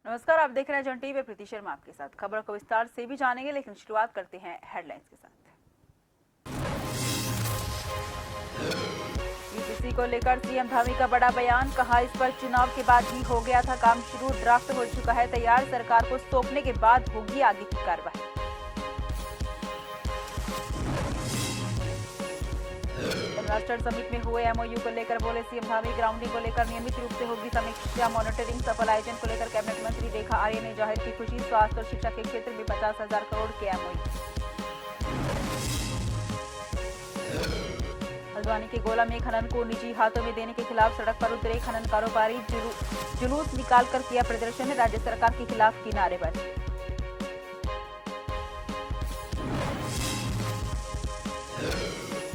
नमस्कार, आप देख रहे हैं जन टीवी। प्रीति शर्मा आपके साथ। खबर को विस्तार से भी जानेंगे, लेकिन शुरुआत करते हैं हेडलाइंस के साथ। यूपीसी को लेकर सीएम धामी का बड़ा बयान, कहा इस पर चुनाव के बाद ही हो गया था काम शुरू, ड्राफ्ट हो चुका है तैयार, सरकार को सौंपने के बाद होगी आगे की कार्रवाई। इन्वेस्टर समिट में हुए एमओयू को लेकर बोले सीएम धामी, ग्राउंडिंग को लेकर नियमित रूप से होगी समीक्षा, मॉनिटरिंग। सफल आयोजन को लेकर कैबिनेट मंत्री रेखा आर्य ने जाहिर की खुशी, स्वास्थ्य और शिक्षा के क्षेत्र में 50,000 करोड़ के एमओयू। हल्द्वानी के गोला में खनन को निजी हाथों में देने के खिलाफ सड़क पर उतरे खनन कारोबारी, जुलूस निकालकर किया प्रदर्शन, राज्य सरकार के खिलाफ की नारेबाजी।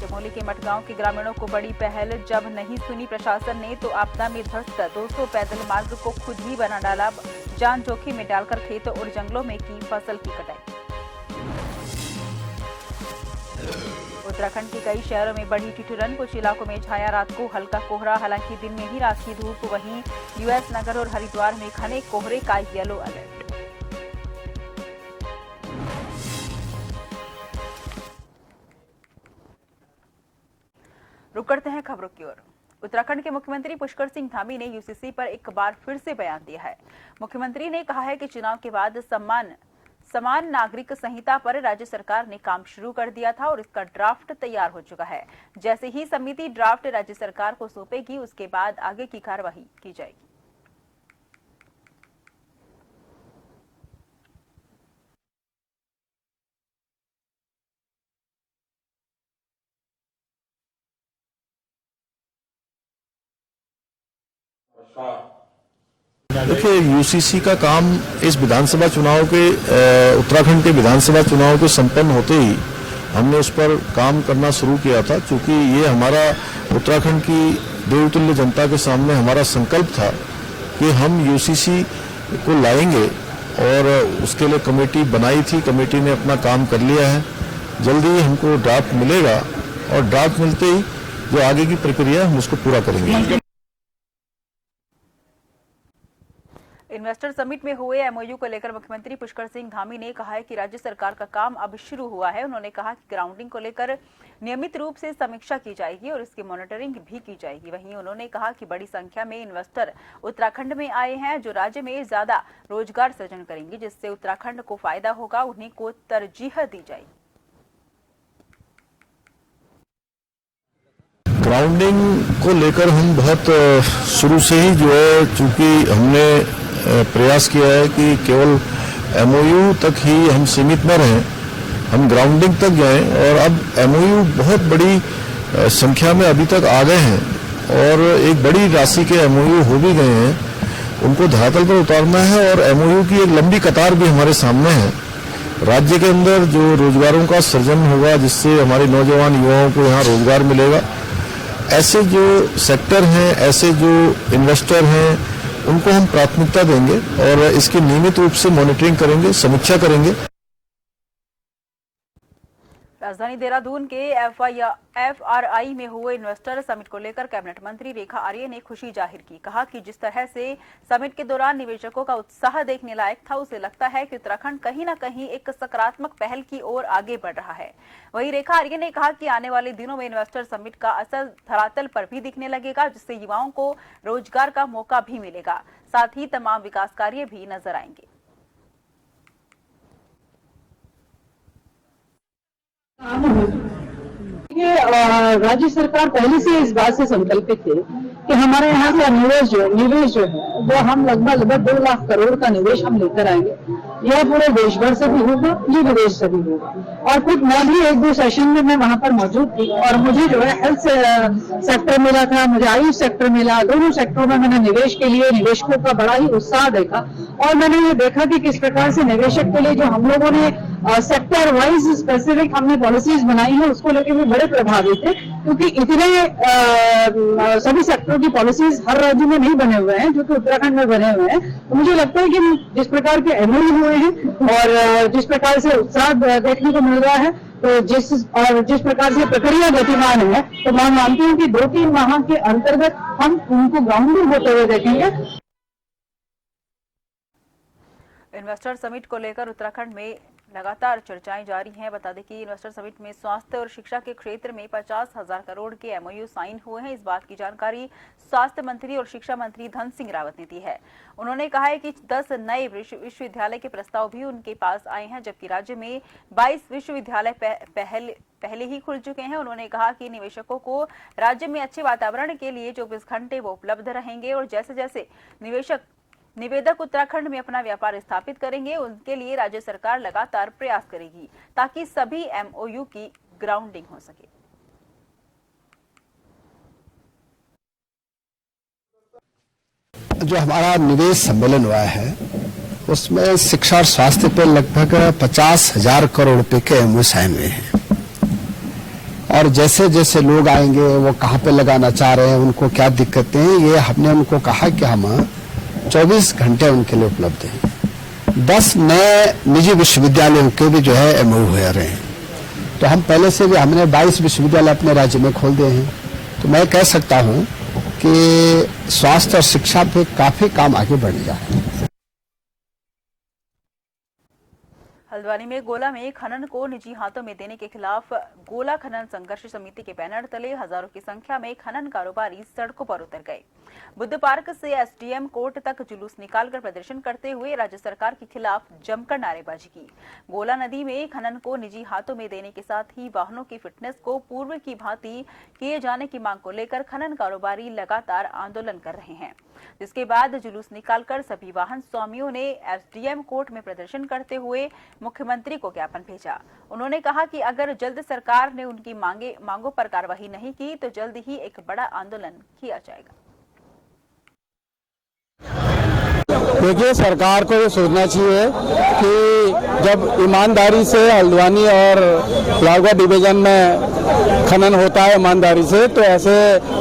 चमोली के मठगांव के ग्रामीणों को बड़ी पहल, जब नहीं सुनी प्रशासन ने तो आपदा में ध्वस्त 200 पैदल मार्ग को खुद ही बना डाला, जान जोखिम में डालकर खेतों और जंगलों में की फसल की कटाई। उत्तराखंड के कई शहरों में बढ़ी ठिठुरन, कुछ इलाकों में छाया रात को हल्का कोहरा, हालांकि दिन में ही राखी धूप। वहीं यूएस नगर और हरिद्वार में घने कोहरे का येलो अलर्ट। रुक करते हैं खबरों की ओर। उत्तराखंड के मुख्यमंत्री पुष्कर सिंह धामी ने यूसीसी पर एक बार फिर से बयान दिया है। मुख्यमंत्री ने कहा है कि चुनाव के बाद समान नागरिक संहिता पर राज्य सरकार ने काम शुरू कर दिया था और इसका ड्राफ्ट तैयार हो चुका है। जैसे ही समिति ड्राफ्ट राज्य सरकार को सौंपेगी, उसके बाद आगे की कार्रवाई की जाएगी। देखिए, यूसीसी का काम इस विधानसभा चुनाव के उत्तराखंड के विधानसभा चुनाव के संपन्न होते ही हमने उस पर काम करना शुरू किया था, क्योंकि ये हमारा उत्तराखंड की देवतुल्य जनता के सामने हमारा संकल्प था कि हम यूसीसी को लाएंगे और उसके लिए कमेटी बनाई थी। कमेटी ने अपना काम कर लिया है, जल्दी ही हमको ड्राफ्ट मिलेगा और ड्राफ्ट मिलते ही जो आगे की प्रक्रिया हम उसको पूरा करेंगे। इन्वेस्टर समिट में हुए एमओयू को लेकर मुख्यमंत्री पुष्कर सिंह धामी ने कहा है कि राज्य सरकार का काम अब शुरू हुआ है। उन्होंने कहा कि ग्राउंडिंग को लेकर नियमित रूप से समीक्षा की जाएगी और इसकी मॉनिटरिंग भी की जाएगी। वहीं उन्होंने कहा कि बड़ी संख्या में इन्वेस्टर उत्तराखंड में आए हैं, जो राज्य में ज्यादा रोजगार सृजन करेंगे, जिससे उत्तराखंड को फायदा होगा, उन्हीं को तरजीह दी जाएगी। ग्राउंडिंग को लेकर हम बहुत शुरू से ही जो है, चूंकि हमने प्रयास किया है कि केवल एमओयू तक ही हम सीमित न रहें, हम ग्राउंडिंग तक जाएं। और अब एमओयू बहुत बड़ी संख्या में अभी तक आ गए हैं और एक बड़ी राशि के एमओयू हो भी गए हैं, उनको धरातल पर उतारना है। और एमओयू की एक लंबी कतार भी हमारे सामने है। राज्य के अंदर जो रोजगारों का सृजन होगा, जिससे हमारे नौजवान युवाओं को यहाँ रोजगार मिलेगा, ऐसे जो सेक्टर हैं, ऐसे जो इन्वेस्टर हैं, उनको हम प्राथमिकता देंगे और इसकी नियमित रूप से मॉनिटरिंग करेंगे, समीक्षा करेंगे। राजधानी देहरादून के एफआरआई में हुए इन्वेस्टर समिट को लेकर कैबिनेट मंत्री रेखा आर्य ने खुशी जाहिर की। कहा कि जिस तरह से समिट के दौरान निवेशकों का उत्साह देखने लायक था, उसे लगता है कि उत्तराखंड कहीं न कहीं एक सकारात्मक पहल की ओर आगे बढ़ रहा है। वहीं रेखा आर्य ने कहा कि आने वाले दिनों में इन्वेस्टर समिट का असर धरातल पर भी दिखने लगेगा, जिससे युवाओं को रोजगार का मौका भी मिलेगा। साथ ही तमाम विकास कार्य भी नजर आएंगे। ये राज्य सरकार पहले से इस बात से संकल्पित थे कि हमारे यहाँ का निवेश जो है वो हम लगभग 2 लाख करोड़ का निवेश हम लेकर आएंगे। यह पूरे देश भर से भी होगा, ये विदेश से भी होगा। और खुद मैं भी 1-2 सेशन में मैं वहां पर मौजूद थी और मुझे जो है हेल्थ सेक्टर मिला था, मुझे आयुष सेक्टर मिला। दोनों सेक्टरों में मैंने निवेश के लिए निवेशकों का बड़ा ही उत्साह देखा और मैंने ये देखा कि किस प्रकार से निवेशक के लिए जो हम लोगों ने सेक्टर वाइज स्पेसिफिक हमने पॉलिसीज बनाई है, उसको लेकर भी बड़े प्रभावित थे, क्योंकि इतने सभी सेक्टरों की पॉलिसीज हर राज्य में नहीं बने हुए हैं जो कि उत्तराखंड में बने हुए हैं। तो मुझे लगता है कि जिस प्रकार के एमओयू हुए हैं और जिस प्रकार से उत्साह देखने को मिल रहा है, तो जिस प्रकार से प्रक्रिया गतिमान है, तो मैं मानती हूँ कि 2-3 माह के अंतर्गत हम उनको ग्राउंडिंग होते हुए देखेंगे। इन्वेस्टर समिट को लेकर उत्तराखंड में लगातार चर्चाएं जारी हैं। बता दें कि इन्वेस्टर समिट में स्वास्थ्य और शिक्षा के क्षेत्र में 50,000 करोड़ के एमओयू साइन हुए हैं। इस बात की जानकारी स्वास्थ्य मंत्री और शिक्षा मंत्री धन सिंह रावत ने दी है। उन्होंने कहा है कि 10 नए विश्वविद्यालय के प्रस्ताव भी उनके पास आए हैं, जबकि राज्य में 22 विश्वविद्यालय पहले ही खुल चुके हैं। उन्होंने कहा कि निवेशकों को राज्य में अच्छे वातावरण के लिए 24 घंटे वो उपलब्ध रहेंगे और जैसे जैसे निवेदक उत्तराखंड में अपना व्यापार स्थापित करेंगे, उनके लिए राज्य सरकार लगातार प्रयास करेगी ताकि सभी एमओयू की ग्राउंडिंग हो सके। जो हमारा निवेश सम्मेलन हुआ है उसमें शिक्षा और स्वास्थ्य पे लगभग 50,000 करोड़ रुपए के एमओयू साइन हुए हैं। और जैसे जैसे लोग आएंगे वो कहाँ पे लगाना चाह रहे हैं, उनको क्या दिक्कतें हैं, ये हमने उनको कहा कि हम 24 घंटे उनके लिए उपलब्ध हैं। 10 नए निजी विश्वविद्यालयों के भी जो है एमओयू हो रहे हैं। तो हम पहले से भी हमने 22 विश्वविद्यालय अपने राज्य में खोल दिए हैं। तो मैं कह सकता हूं कि स्वास्थ्य और शिक्षा पे काफी काम आगे बढ़ जा रहा है। हल्द्वानी में गोला में खनन को निजी हाथों में देने के खिलाफ गोला खनन संघर्ष समिति के बैनर तले हजारों की संख्या में खनन कारोबारी सड़कों पर उतर गए। बुद्ध पार्क से एसडीएम कोर्ट तक जुलूस निकालकर प्रदर्शन करते हुए राज्य सरकार के खिलाफ जमकर नारेबाजी की। गोला नदी में खनन को निजी हाथों में देने के साथ ही वाहनों की फिटनेस को पूर्व की भांति किए जाने की मांग को लेकर खनन कारोबारी लगातार आंदोलन कर रहे हैं, जिसके बाद जुलूस निकालकर सभी वाहन स्वामियों ने एसडीएम कोर्ट में प्रदर्शन करते हुए मुख्यमंत्री को ज्ञापन भेजा। उन्होंने कहा कि अगर जल्द सरकार ने उनकी मांगों पर कार्रवाई नहीं की तो जल्द ही एक बड़ा आंदोलन किया जाएगा। देखिए, सरकार को ये सोचना चाहिए कि जब ईमानदारी से हल्द्वानी और लालगढ़ डिवीजन में खनन होता है ईमानदारी से, तो ऐसे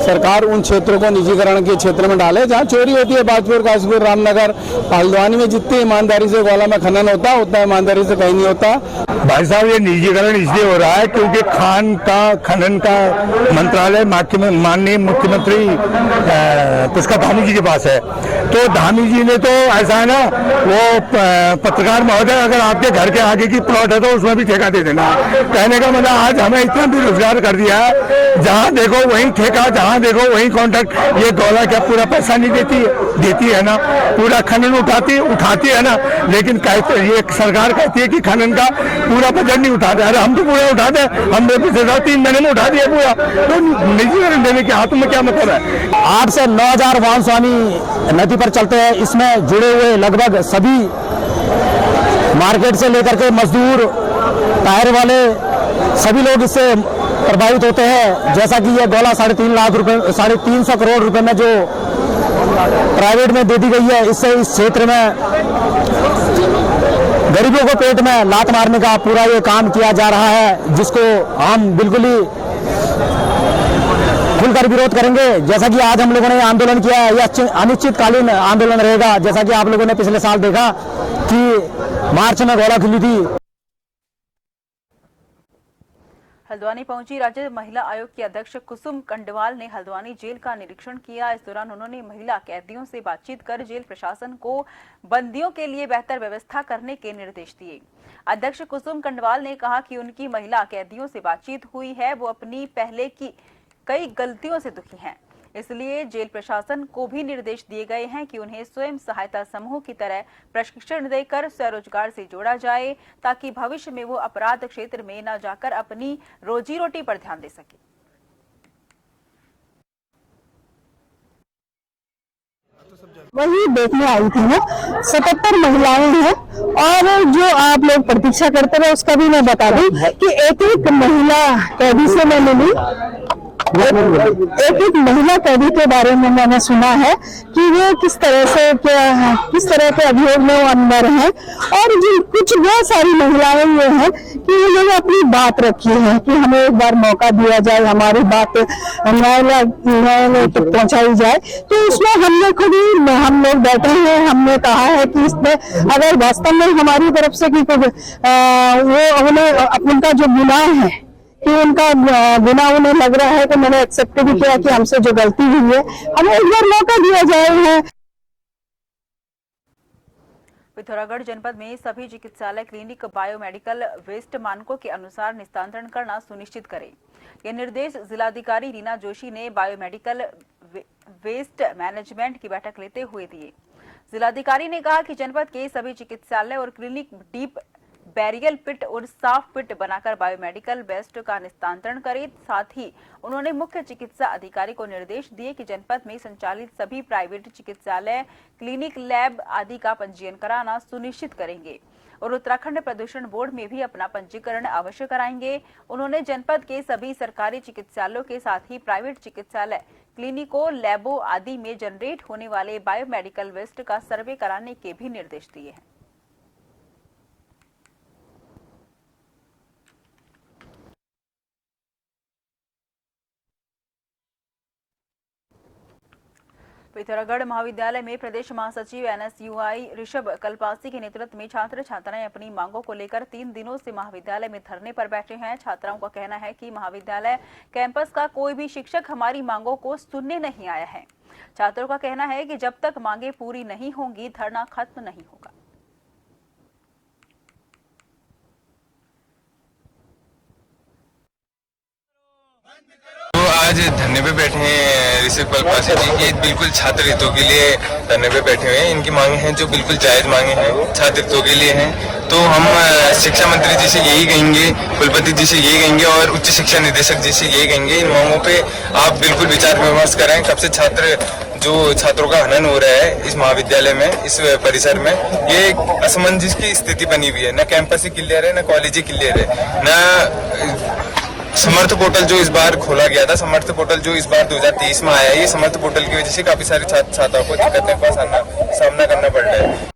सरकार उन क्षेत्रों को निजीकरण के क्षेत्र में डाले जहां चोरी होती है। बाजपुर, काशीपुर, रामनगर, हल्द्वानी में जितनी ईमानदारी से गोला में खनन होता है उतना ईमानदारी से कहीं नहीं होता। भाई साहब, ये निजीकरण इसलिए हो रहा है क्योंकि खनन का मंत्रालय माननीय मुख्यमंत्री पुष्कर धामी जी के पास है। तो धामी जी ने तो ऐसा है ना, वो पत्रकार महोदय, अगर आपके घर के आगे की प्लॉट है तो उसमें भी ठेका दे देना। कहने का मतलब आज हमें इतना बेरोजगार कर दिया है, जहां देखो वहीं ठेका, जहां देखो वहीं कॉन्ट्रैक्ट। ये गोला क्या पूरा पैसा नहीं देती है ना, पूरा खनन उठाती है ना, लेकिन कहते ये सरकार कहती है कि खनन का पूरा बजट नहीं उठाते। अरे हम तो पूरा उठाते, हमने पिछले 3 महीने में उठा दिया पूरा। तो निजीकरण देने के हाथों में क्या मतलब है? 8 से 9,000 वाहन स्वामी नदी पर चलते हैं। इसमें जुड़े हुए लगभग सभी मार्केट से लेकर के मजदूर, टायर वाले, सभी लोग इससे प्रभावित होते हैं। जैसा कि यह गोला 3.5 लाख रुपए, 350 करोड़ रुपए में जो प्राइवेट में दे दी गई है, इससे इस क्षेत्र में गरीबों को पेट में लात मारने का पूरा ये काम किया जा रहा है, जिसको हम बिल्कुल ही खुलकर विरोध करेंगे। जैसा कि आज हम लोगों ने आंदोलन किया है, यह अनिश्चितकालीन आंदोलन रहेगा। जैसा कि आप लोगों ने पिछले साल देखा कि मार्च में गोला खुली थी। हल्द्वानी पहुंची राज्य महिला आयोग की अध्यक्ष कुसुम कंडवाल ने हल्द्वानी जेल का निरीक्षण किया। इस दौरान उन्होंने महिला कैदियों से बातचीत कर जेल प्रशासन को बंदियों के लिए बेहतर व्यवस्था करने के निर्देश दिए। अध्यक्ष कुसुम कंडवाल ने कहा कि उनकी महिला कैदियों से बातचीत हुई है, वो अपनी पहले की कई गलतियों से दुखी हैं, इसलिए जेल प्रशासन को भी निर्देश दिए गए हैं कि उन्हें स्वयं सहायता समूह की तरह प्रशिक्षण देकर स्वरोजगार से जोड़ा जाए, ताकि भविष्य में वो अपराध क्षेत्र में न जाकर अपनी रोजी रोटी पर ध्यान दे सके। वही देखने आई थी ना, 77 महिलाएं हैं और जो आप लोग प्रतीक्षा करते रहे उसका भी मैं बता दूं कि एक महिला कैदी से मैं मिली एक एक महिला कैदी के बारे में मैंने सुना है कि वो किस तरह के अभियोग में वो अंदर हैं, और कुछ बहुत सारी महिलाएं ये हैं कि वो लोग अपनी बात रखी है कि हमें एक बार मौका दिया जाए, हमारी बात न्यायालय तक पहुंचाई जाए। तो उसमें हमने खुद ही हम लोग बैठे हैं, हमने कहा है कि इसमें अगर वास्तव में हमारी तरफ से कि वो उनका जो गुनाह है कि उनका गुनाह उन्हें लग रहा है, तो मैंने एक्सेप्ट भी किया कि हमसे जो गलती हुई है हमें एक बार मौका दिया जाए। पिथौरागढ़ जनपद में सभी चिकित्सालय क्लिनिक बायोमेडिकल वेस्ट मानकों के अनुसार निस्तारण करना सुनिश्चित करें। ये निर्देश जिलाधिकारी रीना जोशी ने बायोमेडिकल वेस्ट मैनेजमेंट की बैठक लेते हुए दिए। जिलाधिकारी ने कहा कि जनपद के सभी चिकित्सालय और क्लिनिक डीप बैरियल पिट और साफ पिट बनाकर बायोमेडिकल वेस्ट का निस्तारण करें। साथ ही उन्होंने मुख्य चिकित्सा अधिकारी को निर्देश दिए कि जनपद में संचालित सभी प्राइवेट चिकित्सालय, क्लिनिक, लैब आदि का पंजीयन कराना सुनिश्चित करेंगे और उत्तराखंड प्रदूषण बोर्ड में भी अपना पंजीकरण अवश्य कराएंगे। उन्होंने जनपद के सभी सरकारी चिकित्सालयों के साथ ही प्राइवेट चिकित्सालय, क्लिनिकों, लैबों आदि में जनरेट होने वाले बायोमेडिकल वेस्ट का सर्वे कराने के भी निर्देश दिए हैं। पिथौरागढ़ महाविद्यालय में प्रदेश महासचिव NSUI ऋषभ कल्पासी के नेतृत्व में छात्र छात्राएं अपनी मांगों को लेकर 3 दिनों से महाविद्यालय में धरने पर बैठे हैं। छात्राओं का कहना है कि महाविद्यालय कैंपस का कोई भी शिक्षक हमारी मांगों को सुनने नहीं आया है। छात्रों का कहना है कि जब तक मांगे पूरी नहीं होंगी, धरना खत्म नहीं होगा। तो आज धरने पे बैठे हैं ऋषभ कल्पासी जी, ये बिल्कुल छात्र हितों के लिए धरने पे बैठे हुए हैं। इनकी मांगे हैं जो बिल्कुल जायज मांगे हैं, छात्र हितों के लिए हैं। तो हम शिक्षा मंत्री जी से यही कहेंगे, कुलपति जी से यही कहेंगे और उच्च शिक्षा निदेशक जी से यही कहेंगे, इन मांगों पे आप बिल्कुल विचार विमर्श करें। कब से छात्रों का हनन हो रहा है इस महाविद्यालय में, इस परिसर में, ये असमंजस की स्थिति बनी हुई है। न कैंपस ही क्लियर है, न कॉलेज ही क्लियर है, न समर्थ पोर्टल जो इस बार खोला गया था, समर्थ पोर्टल जो इस बार 2023 में आया है, ये समर्थ पोर्टल की वजह से काफी सारे छात्र छात्राओं को दिक्कतें का सामना करना पड़ रहा है।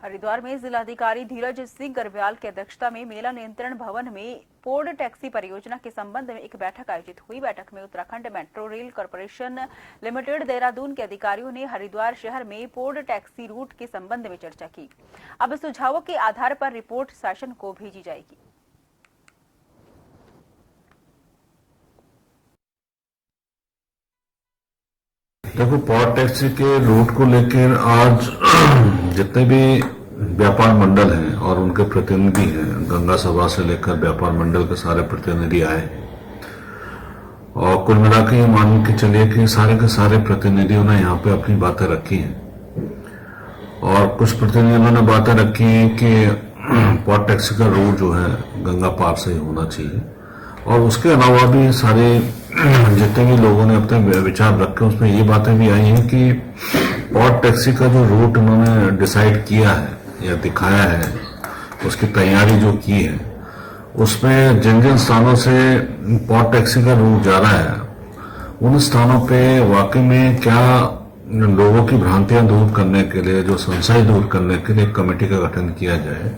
हरिद्वार में जिलाधिकारी धीरज सिंह गर्ब्याल की अध्यक्षता में मेला नियंत्रण भवन में पोर्ट टैक्सी परियोजना के संबंध में एक बैठक आयोजित हुई। बैठक में Uttarakhand metro rail corporation limited Dehradun के अधिकारियों ने हरिद्वार शहर में पोर्ट टैक्सी रूट के संबंध में चर्चा की। अब सुझावों के आधार पर रिपोर्ट शासन को भेजी जाएगी। देखो, पोर्ट टैक्सी के रूट को लेकर आज जितने भी व्यापार मंडल हैं और उनके प्रतिनिधि हैं, गंगा सभा से लेकर व्यापार मंडल के सारे प्रतिनिधि आए और कुल मिला के मान के चलिए कि सारे के सारे प्रतिनिधियों ने यहाँ पे अपनी बातें रखी हैं। और कुछ प्रतिनिधियों ने बातें रखी हैं कि पोर्ट टैक्सी का रूट जो है गंगा पार से ही होना चाहिए, और उसके अलावा भी सारे जितने भी लोगों ने अपने विचार रखे उसमें ये बातें भी आई हैं कि पोर्ट टैक्सी का जो रूट उन्होंने डिसाइड किया है या दिखाया है, उसकी तैयारी जो की है, उसमें जिन जिन स्थानों से पोर्ट टैक्सी का रूट जा रहा है, उन स्थानों पे वाकई में क्या लोगों की भ्रांतियां दूर करने के लिए, जो संशय दूर करने के लिए कमेटी का गठन किया जाए।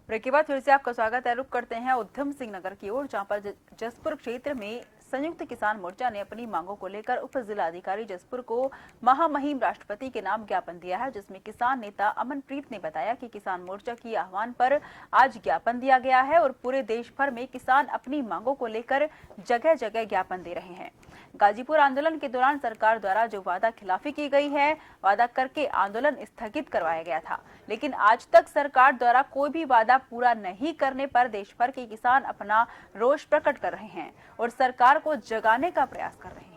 ब्रेक के बाद फिर से आपका स्वागत है। रुक करते हैं उधम सिंह नगर की ओर, जहां पर जसपुर क्षेत्र में संयुक्त किसान मोर्चा ने अपनी मांगों को लेकर उप जिलाधिकारी जसपुर को महामहिम राष्ट्रपति के नाम ज्ञापन दिया है, जिसमें किसान नेता अमनप्रीत ने बताया कि किसान मोर्चा की आह्वान पर आज ज्ञापन दिया गया है और पूरे देश भर में किसान अपनी मांगों को लेकर जगह जगह ज्ञापन दे रहे हैं। गाजीपुर आंदोलन के दौरान सरकार द्वारा जो वादा खिलाफी की गई है, वादा करके आंदोलन स्थगित करवाया गया था, लेकिन आज तक सरकार द्वारा कोई भी वादा पूरा नहीं करने पर देश भर के किसान अपना रोष प्रकट कर रहे हैं और सरकार को जगाने का प्रयास कर रहे हैं।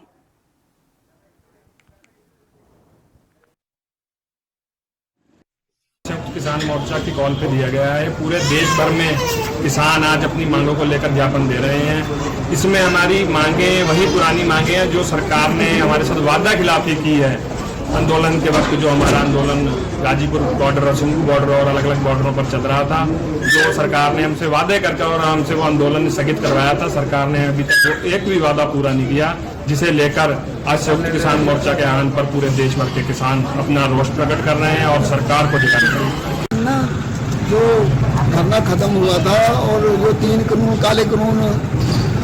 संयुक्त किसान मोर्चा की कॉल पे दिया गया है। पूरे देश भर में किसान आज अपनी मांगों को लेकर ज्ञापन दे रहे हैं। इसमें हमारी मांगे वही पुरानी मांगे हैं जो सरकार ने हमारे साथ वादा खिलाफी की है, आंदोलन के वक्त जो हमारा आंदोलन गाजीपुर बॉर्डर और सिंधु बॉर्डर और अलग अलग बॉर्डरों पर चल रहा था, जो सरकार ने हमसे वादे करके और हमसे वो आंदोलन स्थगित करवाया था, सरकार ने अभी तक वो एक भी वादा पूरा नहीं किया, जिसे लेकर आज संयुक्त किसान मोर्चा के आह्वान पर पूरे देश भर के किसान अपना रोष प्रकट कर रहे हैं और सरकार को दिखा रहे हैं। जो धरना खत्म हुआ था और जो 3 कानून काले कानून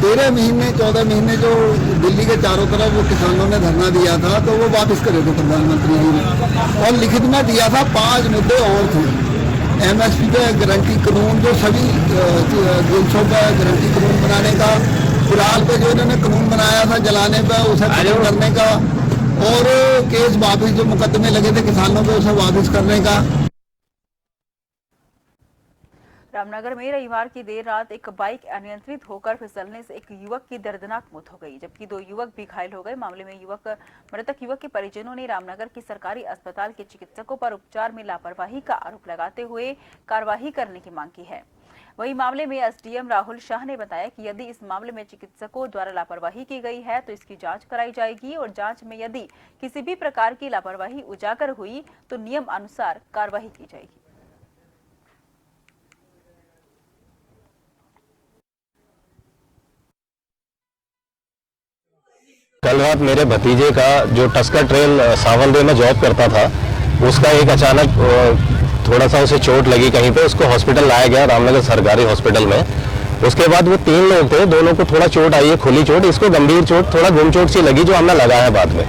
13 महीने 14 महीने जो दिल्ली के चारों तरफ वो किसानों ने धरना दिया था, तो वो वापस करे थे प्रधानमंत्री जी ने और लिखित में दिया था 5 मुद्दे और थे। MSP पे गारंटी कानून, जो सभी जिनसों पर गारंटी कानून बनाने का, कुराल पे जो इन्होंने कानून बनाया था जलाने पे उसे खत्म करने का, और केस वापस जो मुकदमे लगे थे किसानों पे उसे वापस करने का। रामनगर में रविवार की देर रात एक बाइक अनियंत्रित होकर फिसलने से एक युवक की दर्दनाक मौत हो गई, जबकि 2 युवक भी घायल हो गए। मामले में मृतक युवक के परिजनों ने रामनगर की सरकारी अस्पताल के चिकित्सकों पर उपचार में लापरवाही का आरोप लगाते हुए कार्रवाई करने की मांग की है। वहीं मामले में SDM राहुल शाह ने बताया कि यदि इस मामले में चिकित्सकों द्वारा लापरवाही की गई है तो इसकी जांच कराई जाएगी और जांच में यदि किसी भी प्रकार की लापरवाही उजागर हुई तो नियम अनुसार कार्रवाई की जाएगी। कल रात मेरे भतीजे का जो टस्कर ट्रेल सावलदे में जॉब करता था, उसका एक अचानक थोड़ा सा उसे चोट लगी कहीं पे, उसको हॉस्पिटल लाया गया रामनगर सरकारी हॉस्पिटल में। उसके बाद वो 3 लोग थे, 2 लोग को थोड़ा चोट आई है, खुली चोट, इसको गंभीर चोट, थोड़ा गुम चोट सी लगी जो हमने लगाया बाद में।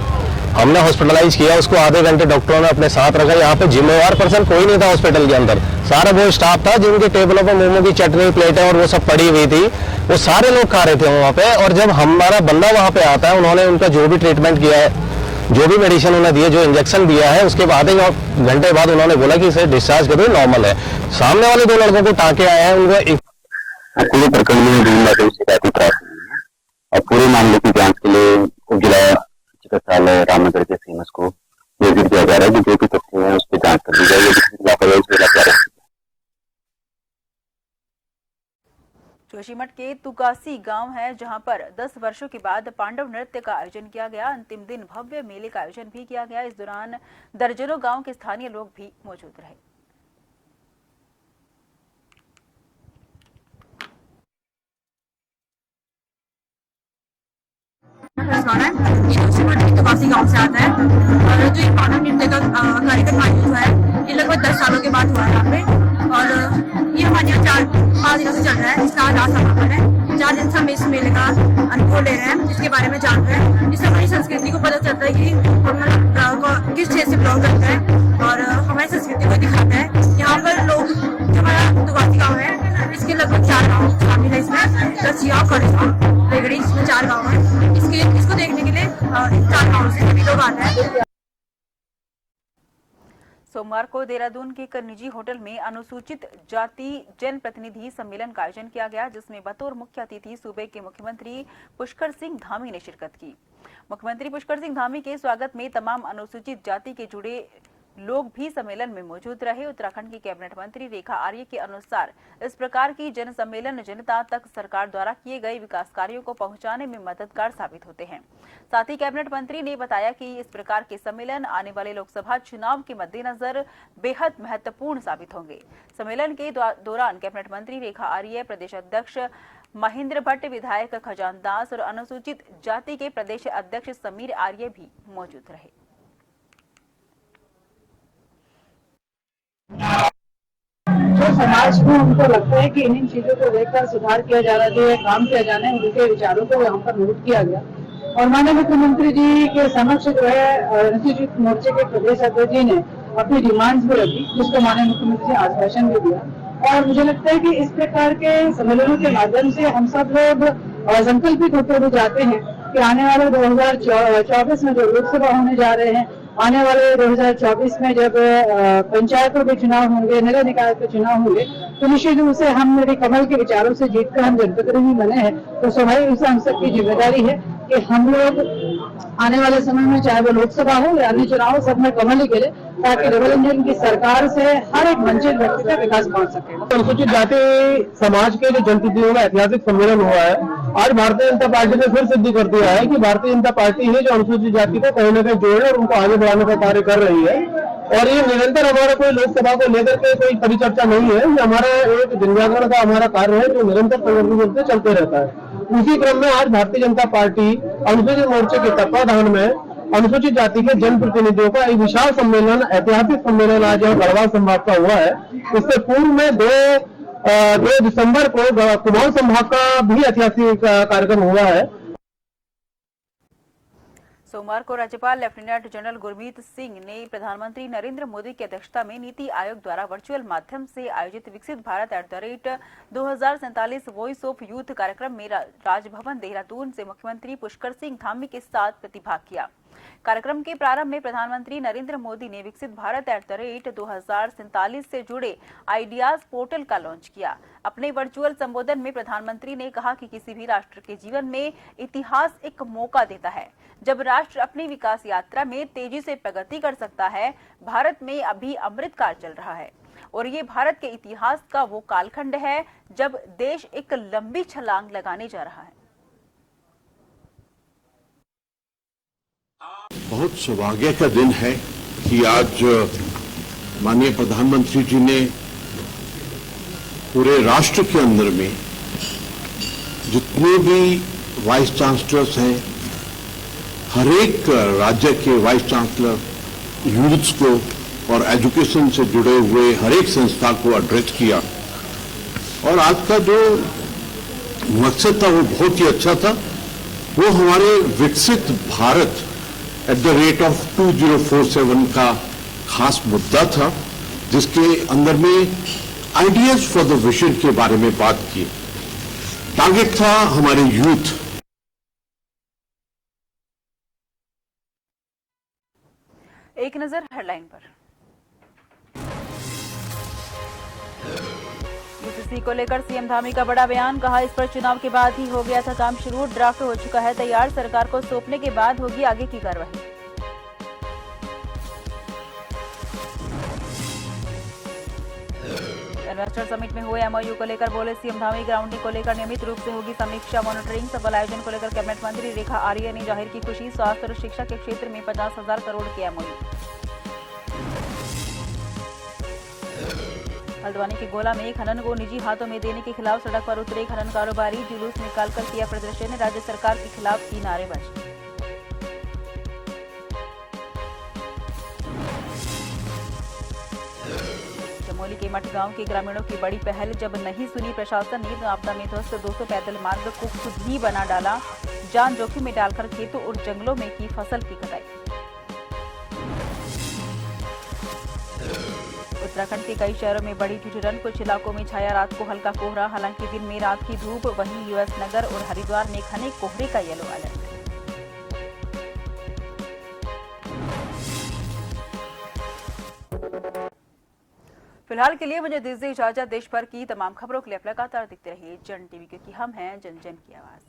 हमने हॉस्पिटलाइज किया उसको, आधे घंटे डॉक्टरों ने अपने साथ रखा। यहाँ पे जिम्मेवार पर्सन कोई नहीं था हॉस्पिटल के अंदर, सारा वो स्टाफ था जिनके टेबलों पर मोमो की चटनी, प्लेटें और वो सब पड़ी हुई थी, वो सारे लोग खा रहे थे वहाँ पे। और जब हमारा बंदा वहाँ पे आता है, उन्होंने उनका जो भी ट्रीटमेंट किया है, जो भी मेडिसिन उन्होंने दिए, जो इंजेक्शन दिया है, उसके बाद ही घंटे बाद उन्होंने बोला कि इसे डिस्चार्ज कर दो, नॉर्मल है। सामने वाले 2 लड़कों को टाँके आए हैं, उनको पूरे प्रकरण में और पूरे मामले की जांच के लिए जिला चिकित्सालय रामनगर के सीएमएस को निर्देशित किया जा रहा है कि जो भी तथ्य है उस पर जांच कर दी जाए। जोशीमठ के तुकासी गांव है जहां पर 10 वर्षों के बाद पांडव नृत्य का आयोजन किया गया। अंतिम दिन भव्य मेले का आयोजन भी किया गया। इस दौरान दर्जनों गांव के स्थानीय लोग भी मौजूद रहे। तुकासी गांव से आता है और जो ये पांडव नृत्य का कार्यक्रम आयोजित हुआ है, ये लगभग 10 सालों के बाद हुआ है यहाँ पे, और ये हमारे यहाँ 4-5 दिनों से चल रहा है। इसका लास्ट समापन है। 4 दिन से हम इस मेले का अनुभव ले रहे हैं, जिसके बारे में जान रहे हैं। इससे हमारी संस्कृति को पता चलता है कि हम किस क्षेत्र से बिलोंग करते हैं और हमारी संस्कृति को दिखाता है। यहाँ पर लोग, जो हमारा तुकासी गाँव है, इसके लगभग 4 गाँव शामिल है इसमें, दसिया, खड़सा, रेगड़ी, इसमें 4 गाँव है। इसको देखने के लिए 4 गाँव से सभी लोग आते हैं। सोमवार को देहरादून के एक निजी होटल में अनुसूचित जाति जन प्रतिनिधि सम्मेलन का आयोजन किया गया, जिसमें बतौर मुख्य अतिथि सूबे के मुख्यमंत्री पुष्कर सिंह धामी ने शिरकत की। मुख्यमंत्री पुष्कर सिंह धामी के स्वागत में तमाम अनुसूचित जाति के जुड़े लोग भी सम्मेलन में मौजूद रहे। उत्तराखंड की कैबिनेट मंत्री रेखा आर्य के अनुसार इस प्रकार की जन सम्मेलन जनता तक सरकार द्वारा किए गए विकास कार्यों को पहुंचाने में मददगार साबित होते हैं। साथ ही कैबिनेट मंत्री ने बताया कि इस प्रकार के सम्मेलन आने वाले लोकसभा चुनाव के मद्देनजर बेहद महत्वपूर्ण साबित होंगे। सम्मेलन के दौरान कैबिनेट मंत्री रेखा आर्य, प्रदेश अध्यक्ष महेंद्र भट्ट, विधायक खजान दास और अनुसूचित जाति के प्रदेश अध्यक्ष समीर आर्य भी मौजूद रहे। जो समाज में उनको लगता है कि इन चीजों को लेकर सुधार किया जाना चाहिए, काम किया जाना है, उनके विचारों को यहाँ पर नोट किया गया और माननीय मुख्यमंत्री जी के समक्ष जो है अनुसूचित मोर्चे के प्रदेश अध्यक्ष जी ने अपनी डिमांड्स भी रखी, जिसको माननीय मुख्यमंत्री ने आश्वासन भी दिया। और मुझे लगता है कि इस प्रकार के सम्मेलनों के माध्यम से हम सब लोग संकल्पित होते हुए जाते हैं कि आने वाले 2024 में जो लोकसभा होने जा रहे हैं, आने वाले 2024 में जब पंचायतों के चुनाव होंगे, नगर निकाय के चुनाव होंगे, तो निश्चित रूप से हम मेरे कमल के विचारों से जीतकर हम जनप्रतिनिधि बने हैं, तो स्वाभाविक रूप से हम सबकी जिम्मेदारी है कि हम लोग आने वाले समय में चाहे वो लोकसभा हो या अन्य चुनाव, सब में कमल ही खेले ताकि डबल इंजन की सरकार से हर एक वंचित व्यक्ति का विकास पहुंच सके। अनुसूचित जाति समाज के जो जनप्रतिनिधियों का ऐतिहासिक सम्मेलन हुआ है, आज भारतीय जनता पार्टी ने फिर सिद्ध कर दिया है कि भारतीय जनता पार्टी है जो अनुसूचित जाति को कहीं न कहीं जोड़ने और उनको आगे बढ़ाने का कार्य कर रही है। और ये निरंतर हमारा कोई लोकसभा को लेकर के कोई परिचर्चा नहीं है, ये हमारा एक जनजागरण का हमारा कार्य है जो निरंतर संगठन रूप से चलते रहता है। उसी क्रम में आज भारतीय जनता पार्टी अनुसूचित मोर्चे के तत्वाधान में अनुसूचित जाति के जनप्रतिनिधियों का एक विशाल सम्मेलन, ऐतिहासिक सम्मेलन आज यहाँ गढ़वाल संभाग का हुआ है। इससे पूर्व में 2 दिसंबर को कुमाऊं संभाग का भी ऐतिहासिक कार्यक्रम हुआ है। सोमवार को राज्यपाल लेफ्टिनेंट जनरल गुरमीत सिंह ने प्रधानमंत्री नरेंद्र मोदी की अध्यक्षता में नीति आयोग द्वारा वर्चुअल माध्यम से आयोजित विकसित भारत @2047 वॉइस ऑफ यूथ कार्यक्रम में राजभवन देहरादून से मुख्यमंत्री पुष्कर सिंह धामी के साथ प्रतिभाग किया। कार्यक्रम के प्रारंभ में प्रधानमंत्री नरेंद्र मोदी ने विकसित भारत @2047 से जुड़े आइडियाज पोर्टल का लॉन्च किया। अपने वर्चुअल संबोधन में प्रधानमंत्री ने कहा कि किसी भी राष्ट्र के जीवन में इतिहास एक मौका देता है। जब राष्ट्र अपनी विकास यात्रा में तेजी से प्रगति कर सकता है, भारत में अभी अमृत काल चल रहा है और ये भारत के इतिहास का वो कालखंड है जब देश एक लंबी छलांग लगाने जा रहा है। बहुत सौभाग्य का दिन है कि आज माननीय प्रधानमंत्री जी ने पूरे राष्ट्र के अंदर में जितने भी वाइस चांसलर्स हैं, हर एक राज्य के वाइस चांसलर यूथ्स को और एजुकेशन से जुड़े हुए हर एक संस्था को एड्रेस किया। और आज का जो मकसद था वो बहुत ही अच्छा था। वो हमारे विकसित भारत @2047 का खास मुद्दा था, जिसके अंदर में आइडियाज फॉर द विजन के बारे में बात की। टारगेट था हमारे यूथ। एक नजर हेडलाइन पर। यूसीसी को लेकर सीएम धामी का बड़ा बयान, कहा इस पर चुनाव के बाद ही हो गया था काम शुरू, ड्राफ्ट हो चुका है तैयार, सरकार को सौंपने के बाद होगी आगे की कार्रवाई। इन्वेस्टर समिट में हुए एमओयू को लेकर बोले सीएम धामी, ग्राउंडिंग को लेकर नियमित रूप से होगी समीक्षा, मॉनिटरिंग। सफल आयोजन को लेकर कैबिनेट मंत्री रेखा आर्य ने जाहिर की खुशी, स्वास्थ्य और शिक्षा के क्षेत्र में 50,000 करोड़ की एमओयू। हल्द्वानी के गोला में खनन को निजी हाथों में देने के खिलाफ सड़क पर उतरे खनन कारोबारी, जुलूस निकालकर किया प्रदर्शन, राज्य सरकार के खिलाफ की नारेबाजी। चमोली के मठ गांव के ग्रामीणों की बड़ी पहल, जब नहीं सुनी प्रशासन ने तो आपदा में ध्वस्त 200 पैदल मार्ग को खुद ही बना डाला, जान जोखिम में डालकर खेतों और जंगलों में की फसल की कटाई। उत्तराखंड के कई शहरों में बड़ी ठिठुरन, कुछ इलाकों में छाया रात को हल्का कोहरा, हालांकि दिन में रात की धूप। वहीं यूएस नगर और हरिद्वार में घने कोहरे का येलो अलर्ट। फिलहाल के लिए मुझे दीजिए इजाजत। देश भर की तमाम खबरों के लिए आप लगातार देखते रहिए जन टीवी, क्योंकि हम हैं जन जन की आवाज।